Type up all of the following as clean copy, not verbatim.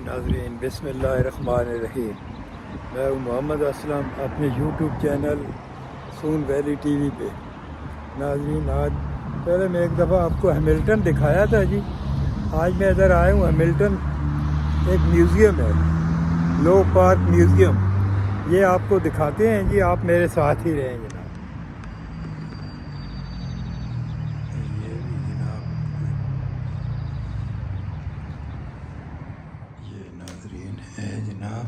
नाज़रीन बिस्मिल्लाहिर्रहमानिर्रहीम। मैं हूँ मोहम्मद असलम अपने यूट्यूब चैनल सून वैली टीवी पे। नाज़रीन आज पहले मैं एक दफ़ा आपको हैमिल्टन दिखाया था जी। आज मैं इधर आया हूँ हैमिल्टन, एक म्यूज़ियम है, लो पार्क म्यूज़ियम। ये आपको दिखाते हैं जी, आप मेरे साथ ही रहें जनाब। ये भी जनाब, ये नाज़रीन है जनाब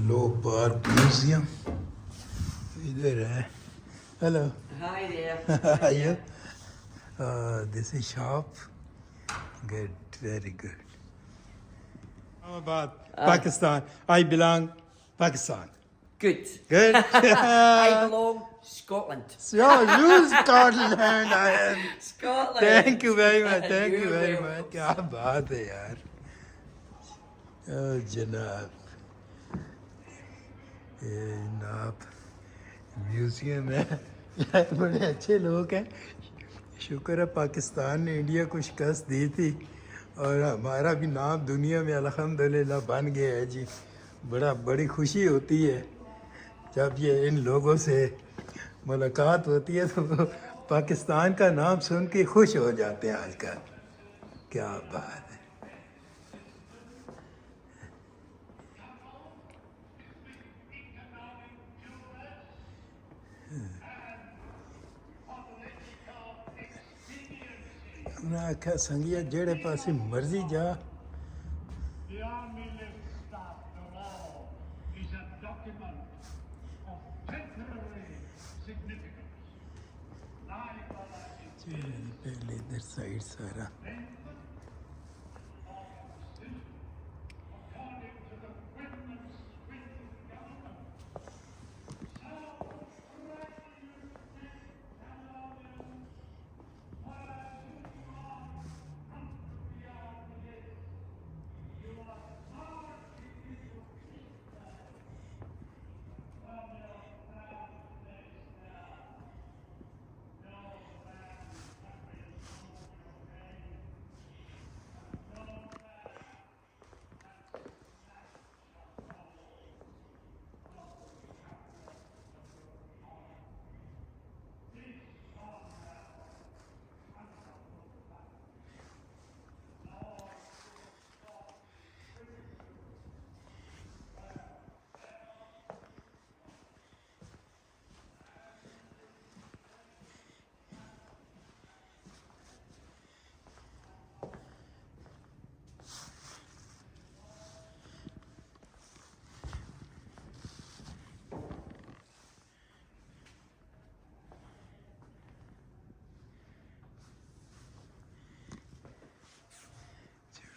लो पार्क म्यूज़ियम, इधर है। Hello. Hi there. How Hi are you? there. This is shop. Good, very good. Islamabad, Pakistan. I belong Pakistan. Good. Good. I belong Scotland. So you Scotland, I am. Scotland. Thank you very much. Thank you You're very welcome. much. क्या बात है यार। जनाब, ये जनाब museum है, बड़े अच्छे लोग हैं। शुक्र है पाकिस्तान ने इंडिया को शिकस्त दी थी और हमारा भी नाम दुनिया में अल्हम्दुलिल्लाह बन गया है जी। बड़ी खुशी होती है जब ये इन लोगों से मुलाकात होती है, तो पाकिस्तान का नाम सुन के खुश हो जाते हैं आजकल। क्या बात है। उन्हें आख्या संगिया जेड़े पासे मर्जी जा। The Army List Staff Law is a document of temporary significance. पहले इधर साइड सारा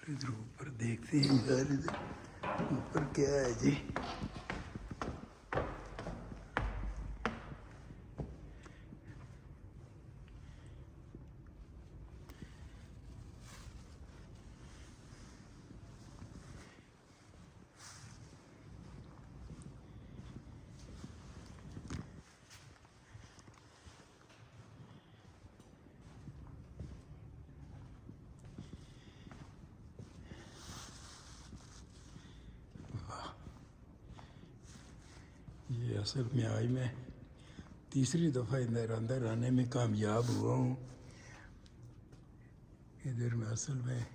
इधर ऊपर देखते हैं। इधर ऊपर क्या है जी। ये असल में आज मैं तीसरी दफ़ा इधर अंदर आने में कामयाब हुआ हूँ। इधर में असल में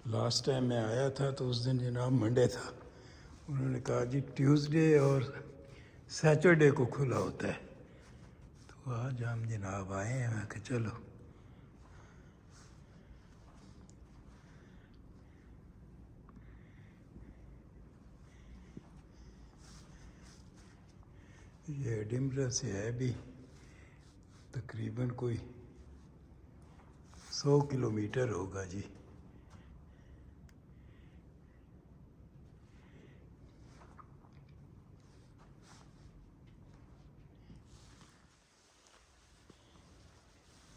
लास्ट टाइम मैं आया था तो उस दिन जनाब मंडे था। उन्होंने कहा जी ट्यूसडे और सैटरडे को खुला होता है, तो आज हम जनाब आए हैं। मैं कहा चलो। ये एडिनबरा से है भी तकरीबन कोई 100 किलोमीटर होगा जी।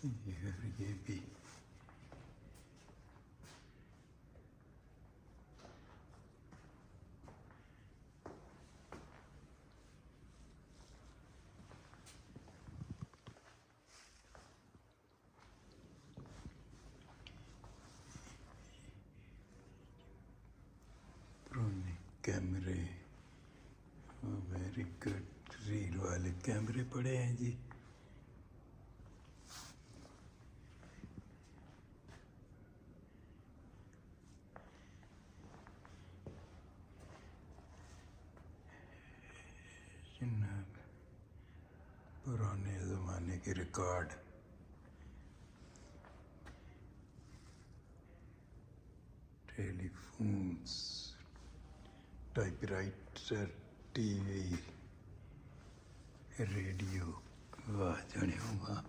ये भी कैमरे, वेरी गुड, रील वाले कैमरे पड़े हैं जी। जनाब पुराने ज़माने के record, telephones, typewriter, TV, radio, वाह जाने वाह।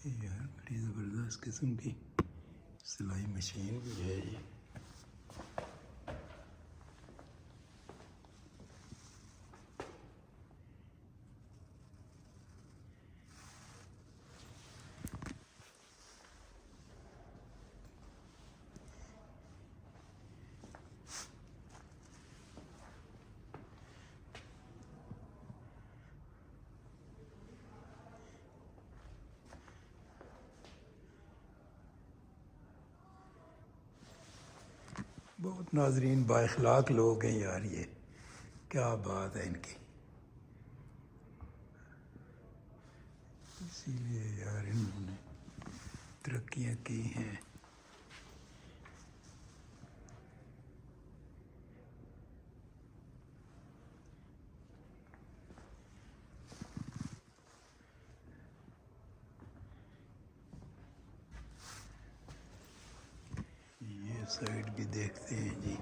यार बड़ी ज़बरदस्त किस्म की सिलाई मशीन भी है ये। बहुत नाजरीन बाइखलाक लोग हैं यार, ये क्या बात है इनकी। इसीलिए यार इन्होंने तरक्कियाँ की हैं। ये साइड भी देखते हैं जी।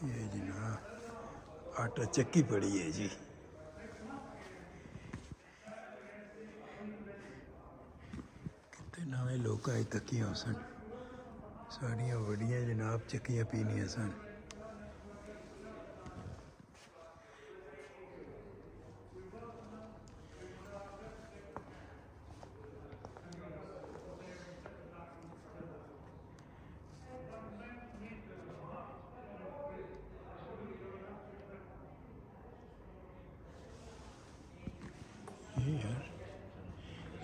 ये जनाब आटा चक्की पड़ी है जी। कितने नवे लोग आए तकियां सन, साड़ियाँ बड़ियाँ जनाब, चक्कियाँ पीनियाँ सन। ये यार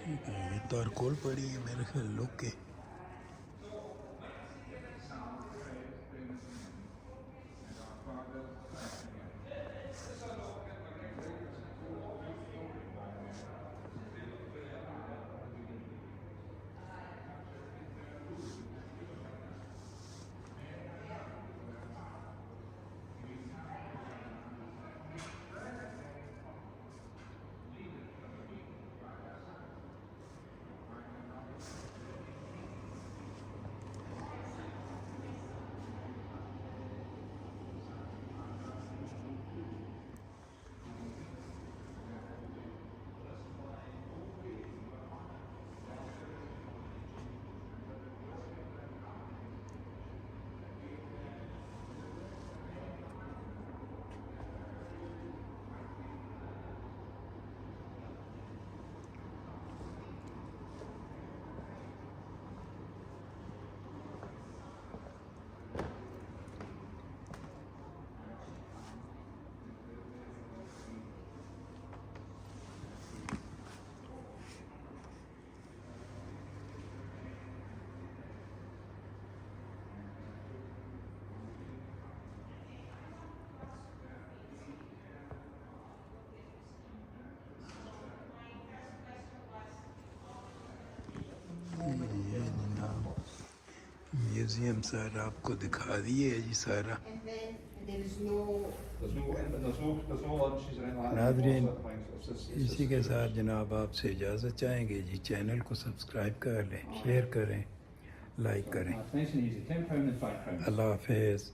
ये तारकोल पड़ी है मेरे ख्याल लोग के। ये जनाब म्यूज़ियम सारा आपको दिखा दिए है जी सारा। And then there is no there's no lunches or anything like that. नाज़रीन It's just इसी के साथ जनाब आपसे इजाज़त चाहेंगे जी। चैनल को सब्सक्राइब कर लें, शेयर करें, लाइक करें। It's nice and easy. £10 and £5. अल्लाह हाफिज़।